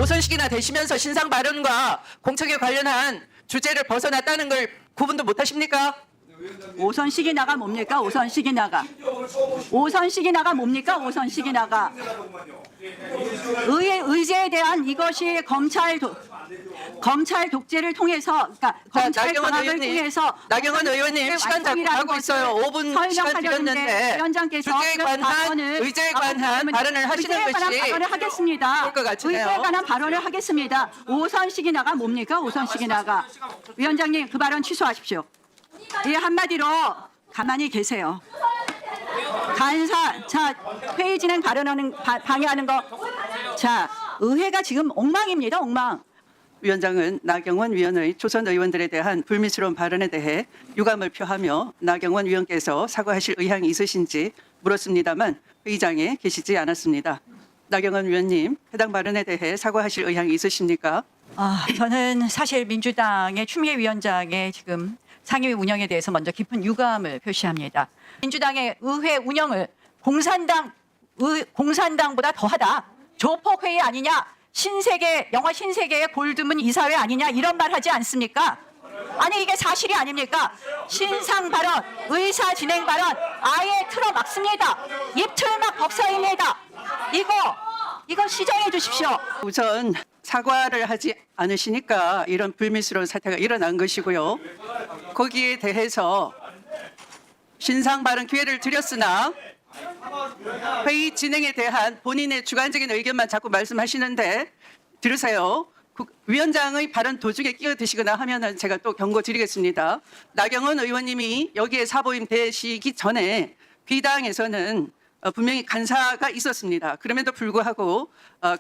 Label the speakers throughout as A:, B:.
A: 오선식이나 되시면서 신상 발언과 공청회 관련한 주제를 벗어났다는 걸 구분도 못하십니까?
B: 오선식이 나가 뭡니까? 오선식이 나가. 오선식이 나가 뭡니까? 오선식이 나가. 의제에 대한 이것이 검찰 독재를 통해서, 그러니까 검찰 장악을 통해서
A: 나경원 의원님 시간 잡고 가고 있어요. 5분 시간 드렸는데
B: 위원장께서
A: 의제에 관한 발언을 하시는
B: 의제에 관한
A: 것이
B: 발언을 하겠습니다.
A: 좋을 것 같으네요.
B: 의제에 관한 발언을 하겠습니다. 오선식이 나가 뭡니까? 오선식이 나가. 위원장님 그 발언 취소하십시오. 이 한마디로 가만히 계세요. 자, 회의 진행 방해하는 거. 자, 의회가 지금 엉망입니다. 엉망.
C: 위원장은 나경원 위원의 초선 의원들에 대한 불미스러운 발언에 대해 유감을 표하며 나경원 위원께서 사과하실 의향이 있으신지 물었습니다만 회의장에 계시지 않았습니다. 나경원 위원님, 해당 발언에 대해 사과하실 의향이 있으십니까?
B: 저는 사실 민주당의 추미애 위원장의 지금 상임위 운영에 대해서 먼저 깊은 유감을 표시합니다. 민주당의 의회 운영을 공산당보다 더하다. 조폭회의 아니냐. 영화 신세계의 골드문 이사회 아니냐. 이런 말 하지 않습니까? 아니 이게 사실이 아닙니까? 신상 발언, 의사 진행 발언 아예 틀어막습니다. 입틀막 법사입니다. 이거 시정해 주십시오.
C: 우선 사과를 하지 않으시니까 이런 불미스러운 사태가 일어난 것이고요. 거기에 대해서 신상 발언 기회를 드렸으나 회의 진행에 대한 본인의 주관적인 의견만 자꾸 말씀하시는데 들으세요. 위원장의 발언 도중에 끼어드시거나 하면은 제가 또 경고 드리겠습니다. 나경원 의원님이 여기에 사보임 되시기 전에 비당에서는 분명히 간사가 있었습니다. 그럼에도 불구하고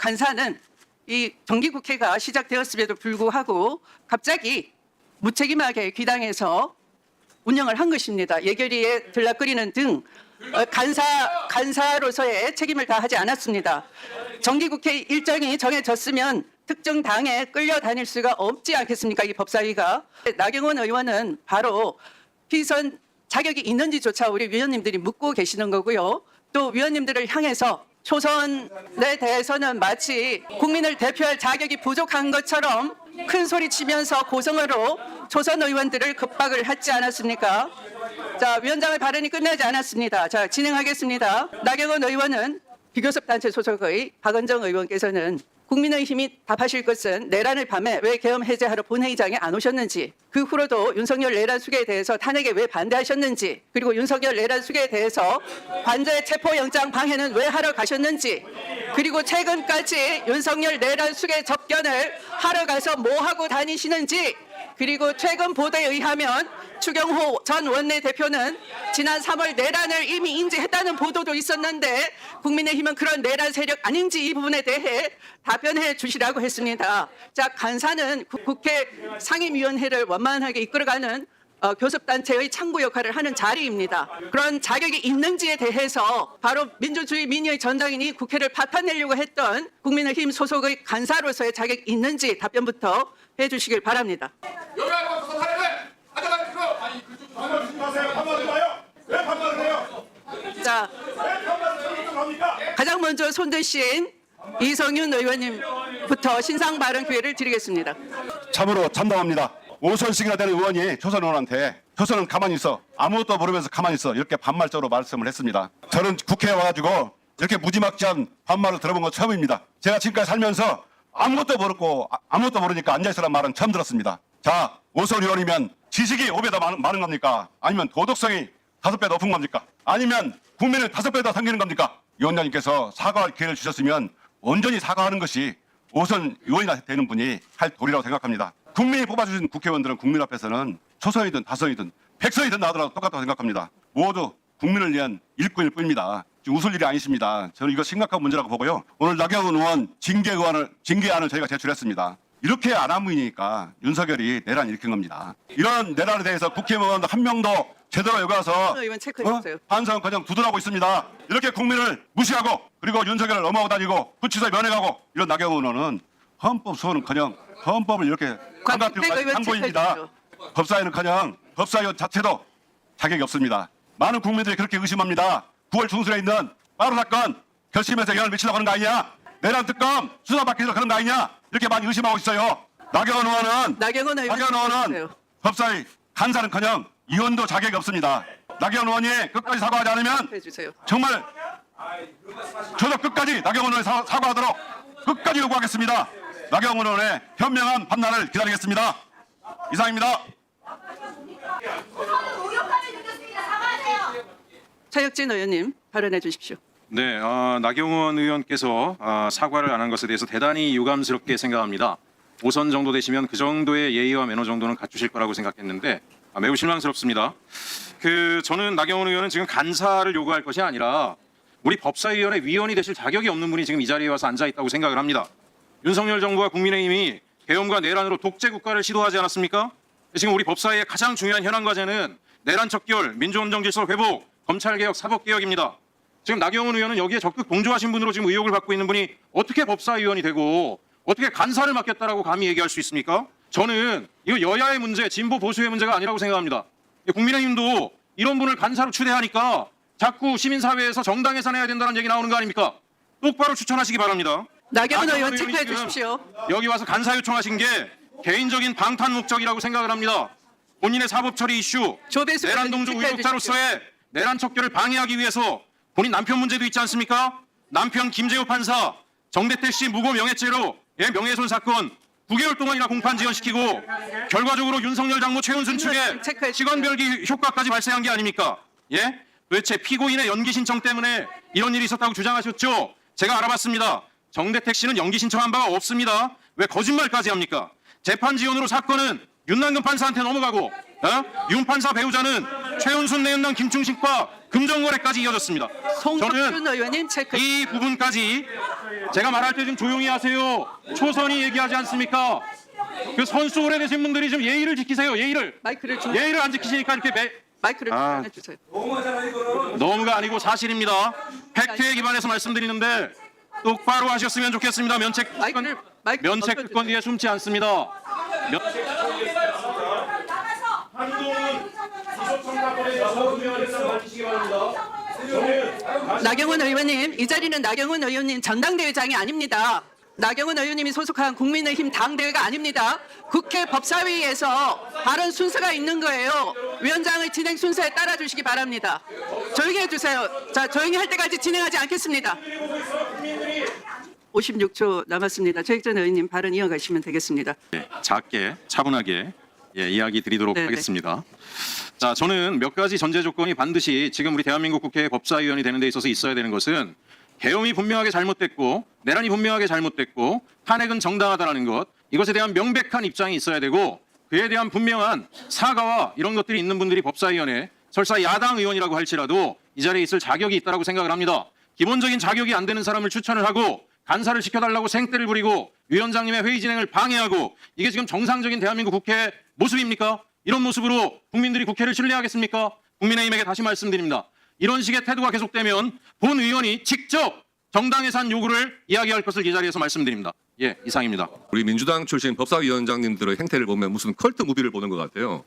C: 간사는 이 정기국회가 시작되었음에도 불구하고 갑자기 무책임하게 귀당해서 운영을 한 것입니다. 예결위에 들락거리는 등 간사로서의 책임을 다하지 않았습니다. 정기국회 일정이 정해졌으면 특정 당에 끌려다닐 수가 없지 않겠습니까? 이 법사위가. 나경원 의원은 바로 피선 자격이 있는지조차 우리 위원님들이 묻고 계시는 거고요. 또 위원님들을 향해서 초선에 대해서는 마치 국민을 대표할 자격이 부족한 것처럼 큰 소리 치면서 고성어로 초선 의원들을 급박을 하지 않았습니까? 자, 위원장의 발언이 끝나지 않았습니다. 자, 진행하겠습니다. 나경원 의원은 비교섭 단체 소속의 박은정 의원께서는 국민의힘이 답하실 것은 내란을 밤에 왜 계엄 해제하러 본회의장에 안 오셨는지, 그 후로도 윤석열 내란 수계에 대해서 탄핵에 왜 반대하셨는지, 그리고 윤석열 내란 수계에 대해서 관저의 체포영장 방해는 왜 하러 가셨는지, 그리고 최근까지 윤석열 내란 수계 접견을 하러 가서 뭐 하고 다니시는지, 그리고 최근 보도에 의하면 추경호 전 원내대표는 지난 3월 내란을 이미 인지했다는 보도도 있었는데 국민의힘은 그런 내란 세력 아닌지 이 부분에 대해 답변해 주시라고 했습니다. 자, 간사는 국회 상임위원회를 원만하게 이끌어가는 교섭단체의 창구 역할을 하는 자리입니다. 그런 자격이 있는지에 대해서 바로 민주주의 민의의 전당인이 국회를 파탄내려고 했던 국민의힘 소속의 간사로서의 자격이 있는지 답변부터 해주시길 바랍니다. 자, 가장 먼저 손드신 이성윤 의원님부터 신상 발언 기회를 드리겠습니다.
D: 참으로 참담합니다. 오선식이나 되는 의원이 조선 의원한테 조선은 가만히 있어, 아무것도 모르면서 가만히 있어, 이렇게 반말적으로 말씀을 했습니다. 저는 국회에 와가지고 이렇게 무지막지한 반말을 들어본 건 처음입니다. 제가 지금까지 살면서 아무것도 모르니까 앉아있으란 말은 처음 들었습니다. 자, 오선 의원이면 지식이 5배 더 많은 겁니까? 아니면 도덕성이 5배 높은 겁니까? 아니면 국민을 5배 더 섬기는 겁니까? 위원장님께서 사과할 기회를 주셨으면 온전히 사과하는 것이 오선 의원이나 되는 분이 할 도리라고 생각합니다. 국민이 뽑아주신 국회의원들은 국민 앞에서는 초선이든 다선이든 백선이든 나더라도 똑같다고 생각합니다. 모두 국민을 위한 일꾼일 뿐입니다. 웃을 일이 아니십니다. 저는 이거 심각한 문제라고 보고요. 오늘 나경원 의원 징계안을 저희가 제출했습니다. 이렇게 안 하무니까 윤석열이 내란 일으킨 겁니다. 이런 내란에 대해서 국회의원 한 명도 제대로 여기 와서 반성커녕 두둔하고 있습니다. 이렇게 국민을 무시하고 그리고 윤석열을 넘어가고 다니고 구치소에 면회가고 이런 나경원 의원은 헌법 수호는커녕 헌법을 이렇게 망가뜨리고 한고입니다. 법사위는커녕 법사위원 자체도 자격이 없습니다. 많은 국민들이 그렇게 의심합니다. 9월 중순에 있는 빠루 사건 결심해서 영향을 미치려고 하는 거 아니냐? 내란 특검 수사받기 위해서 그런 거 아니냐 이렇게 많이 의심하고 있어요. 나경원 의원은
C: 나경원 의원
D: 법사위 간사는커녕 의원도 자격이 없습니다. 나경원 의원이 끝까지 사과하지 않으면
C: 해주세요.
D: 정말 저도 끝까지 나경원 의원이 사과하도록 끝까지 요구하겠습니다. 나경원 의원의 현명한 판단을 기다리겠습니다. 이상입니다.
C: 차혁진 의원님 발언해 주십시오.
E: 네, 나경원 의원께서 사과를 안 한 것에 대해서 대단히 유감스럽게 생각합니다. 5선 정도 되시면 그 정도의 예의와 매너 정도는 갖추실 거라고 생각했는데 매우 실망스럽습니다. 저는 나경원 의원은 지금 간사를 요구할 것이 아니라 우리 법사위원회 위원이 되실 자격이 없는 분이 지금 이 자리에 와서 앉아 있다고 생각을 합니다. 윤석열 정부와 국민의힘이 계엄과 내란으로 독재 국가를 시도하지 않았습니까? 지금 우리 법사위의 가장 중요한 현안 과제는 내란 척결, 민주헌정 질서 회복, 검찰개혁, 사법개혁입니다. 지금 나경원 의원은 여기에 적극 동조하신 분으로 지금 의혹을 받고 있는 분이 어떻게 법사위원이 되고 어떻게 간사를 맡겠다라고 감히 얘기할 수 있습니까? 저는 이거 여야의 문제, 진보 보수의 문제가 아니라고 생각합니다. 국민의힘도 이런 분을 간사로 추대하니까 자꾸 시민사회에서 정당 해산해야 된다는 얘기 나오는 거 아닙니까? 똑바로 추천하시기 바랍니다.
C: 나경원 의원
E: 의원이
C: 체크해
E: 지금
C: 주십시오.
E: 여기 와서 간사 요청하신 게 개인적인 방탄 목적이라고 생각을 합니다. 본인의 사법 처리 이슈,
C: 조배수
E: 내란
C: 의원님
E: 동조
C: 체크해
E: 의혹자로서의 내란 척결을 방해하기 위해서 본인 남편 문제도 있지 않습니까? 남편 김재호 판사, 정대택 씨 무고 명예죄로 명예훼손 사건 9개월 동안이나 공판 지연시키고 결과적으로 윤석열 장모 최은순 측에
C: 체크해
E: 시간별기 효과까지 발생한 게 아닙니까? 예? 도대체 피고인의 연기 신청 때문에 이런 일이 있었다고 주장하셨죠? 제가 알아봤습니다. 정대택 씨는 연기 신청한 바가 없습니다. 왜 거짓말까지 합니까? 재판 지연으로 사건은 윤남근 판사한테 넘어가고 윤 판사 배우자는 최은순 내연당 김충식과 금전거래까지 이어졌습니다.
C: 송석준 의원님 체크.
E: 이 부분까지 제가 말할 때 좀 조용히 하세요. 초선이 얘기하지 않습니까? 그 선수 오래되신 분들이 좀 예의를 지키세요. 예의를.
C: 마이크를 좀
E: 예의를 안 지키시니까 이렇게
C: 마이크를
E: 아.
C: 좀 해주세요.
E: 너무가 아니고 사실입니다. 팩트에 기반해서 말씀드리는데 똑바로 하셨으면 좋겠습니다. 면책 특권 뒤에 숨지 않습니다.
C: 나경원 의원님, 이 자리는 나경원 의원님 전당대회장이 아닙니다. 나경원 의원님이 소속한 국민의힘 당대회가 아닙니다. 국회 법사위에서 발언 순서가 있는 거예요. 위원장의 진행 순서에 따라 주시기 바랍니다. 조용히 해주세요. 자, 조용히 할 때까지 진행하지 않겠습니다. 56초 남았습니다. 최익전 의원님 발언 이어가시면 되겠습니다.
E: 작게 차분하게 이야기 드리도록
C: 네네.
E: 하겠습니다. 자, 저는 몇 가지 전제 조건이 반드시 지금 우리 대한민국 국회 법사위원이 되는 데 있어서 있어야 되는 것은 계엄이 분명하게 잘못됐고 내란이 분명하게 잘못됐고 탄핵은 정당하다는 것, 이것에 대한 명백한 입장이 있어야 되고 그에 대한 분명한 사과와 이런 것들이 있는 분들이 법사위원회, 설사 야당 의원이라고 할지라도 이 자리에 있을 자격이 있다고 생각을 합니다. 기본적인 자격이 안 되는 사람을 추천을 하고 간사를 시켜달라고 생떼를 부리고 위원장님의 회의 진행을 방해하고 이게 지금 정상적인 대한민국 국회 모습입니까? 이런 모습으로 국민들이 국회를 신뢰하겠습니까? 국민의힘에게 다시 말씀드립니다. 이런 식의 태도가 계속되면 본 의원이 직접 정당 해산 요구를 이야기할 것을 이 자리에서 말씀드립니다. 예, 이상입니다.
F: 우리 민주당 출신 법사위원장님들의 행태를 보면 무슨 컬트 무비를 보는 것 같아요.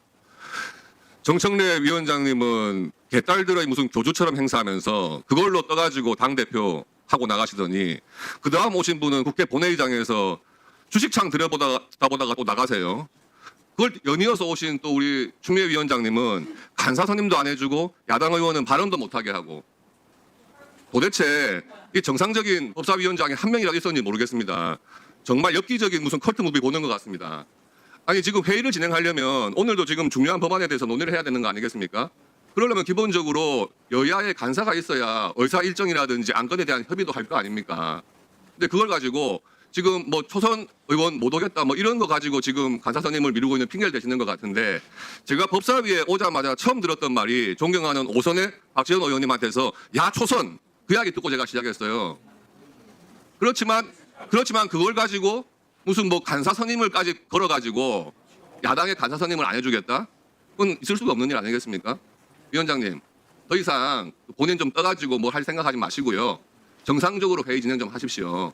F: 정청래 위원장님은 개딸들의 무슨 교주처럼 행사하면서 그걸로 떠가지고 당대표 하고 나가시더니 그 다음 오신 분은 국회 본회의장에서 주식창 들여보다가 또 나가세요. 그걸 연이어서 오신 또 우리 추미애 위원장님은 간사 선임도 안 해주고 야당 의원은 발언도 못하게 하고 도대체 이 정상적인 법사위원장이 한 명이라도 있었는지 모르겠습니다. 정말 엽기적인 무슨 컬트 무비 보는 것 같습니다. 아니 지금 회의를 진행하려면 오늘도 지금 중요한 법안에 대해서 논의를 해야 되는 거 아니겠습니까? 그러려면 기본적으로 여야의 간사가 있어야 의사 일정이라든지 안건에 대한 협의도 할 거 아닙니까? 근데 그걸 가지고 지금 뭐 초선 의원 못 오겠다 뭐 이런 거 가지고 지금 간사 선임을 미루고 있는 핑계를 대시는 것 같은데 제가 법사위에 오자마자 처음 들었던 말이 존경하는 5선의 박지원 의원님한테서 야 초선 그 이야기 듣고 제가 시작했어요. 그렇지만 그걸 가지고 무슨 뭐 간사 선임을까지 걸어가지고 야당의 간사 선임을 안 해주겠다? 그건 있을 수가 없는 일 아니겠습니까? 위원장님, 더 이상 본인 좀 떠가지고 뭐 할 생각하지 마시고요. 정상적으로 회의 진행 좀 하십시오.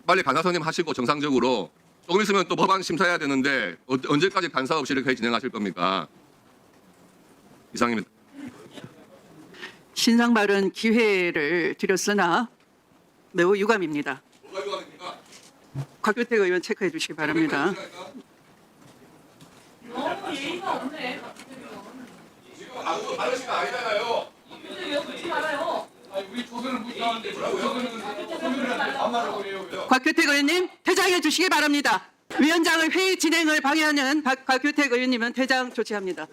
F: 빨리 간사 선임 하시고 정상적으로 조금 있으면 또 법안 심사해야 되는데 언제까지 간사 없이 이렇게 회의 진행하실 겁니까? 이상입니다.
C: 신상 발언 기회를 드렸으나 매우 유감입니다. 곽규택 의원 체크해 주시기 바랍니다. 곽규택 의원님 퇴장해 주시기 바랍니다. 위원장의 회의 진행을 방해하는 곽규택 의원님은 퇴장 조치합니다.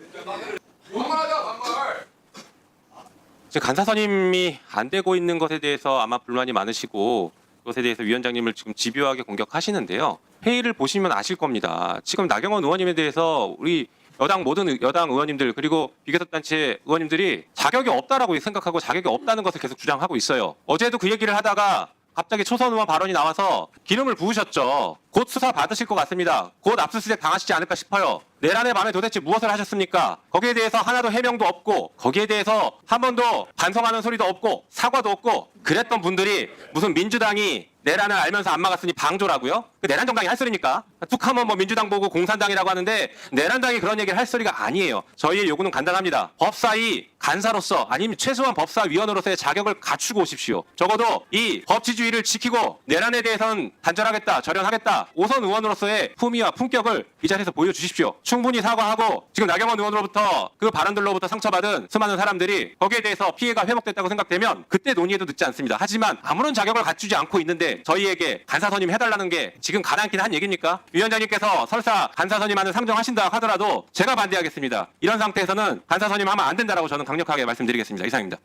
G: 지금 간사 선임이 안 되고 있는 것에 대해서 아마 불만이 많으시고 그것에 대해서 위원장님을 지금 집요하게 공격하시는데요. 회의를 보시면 아실 겁니다. 지금 나경원 의원님에 대해서 우리 여당 모든 여당 의원님들 그리고 비교섭단체 의원님들이 자격이 없다라고 생각하고 자격이 없다는 것을 계속 주장하고 있어요. 어제도 그 얘기를 하다가 갑자기 초선 의원 발언이 나와서 기름을 부으셨죠. 곧 수사 받으실 것 같습니다. 곧 압수수색 당하시지 않을까 싶어요. 내란의 밤에 도대체 무엇을 하셨습니까? 거기에 대해서 하나도 해명도 없고 거기에 대해서 한 번도 반성하는 소리도 없고 사과도 없고 그랬던 분들이 무슨 민주당이 내란을 알면서 안 막았으니 방조라고요? 그 내란 정당이 할 소리니까? 툭 하면 뭐 민주당 보고 공산당이라고 하는데 내란당이 그런 얘기를 할 소리가 아니에요. 저희의 요구는 간단합니다. 법사위 간사로서 아니면 최소한 법사위원으로서의 자격을 갖추고 오십시오. 적어도 이 법치주의를 지키고 내란에 대해서는 단절하겠다, 절연하겠다. 5선 의원으로서의 품위와 품격을 이 자리에서 보여주십시오. 충분히 사과하고 지금 나경원 의원으로부터 그 발언들로부터 상처받은 수많은 사람들이 거기에 대해서 피해가 회복됐다고 생각되면 그때 논의해도 늦지 않습니다. 하지만 아무런 자격을 갖추지 않고 있는데 저희에게 간사 선임 해달라는 게 지금 가당키 한 얘기입니까? 위원장님께서 설사 간사 선임안을 상정하신다 하더라도 제가 반대하겠습니다. 이런 상태에서는 간사 선임하면 안 된다라고 저는 강력하게 말씀드리겠습니다. 이상입니다.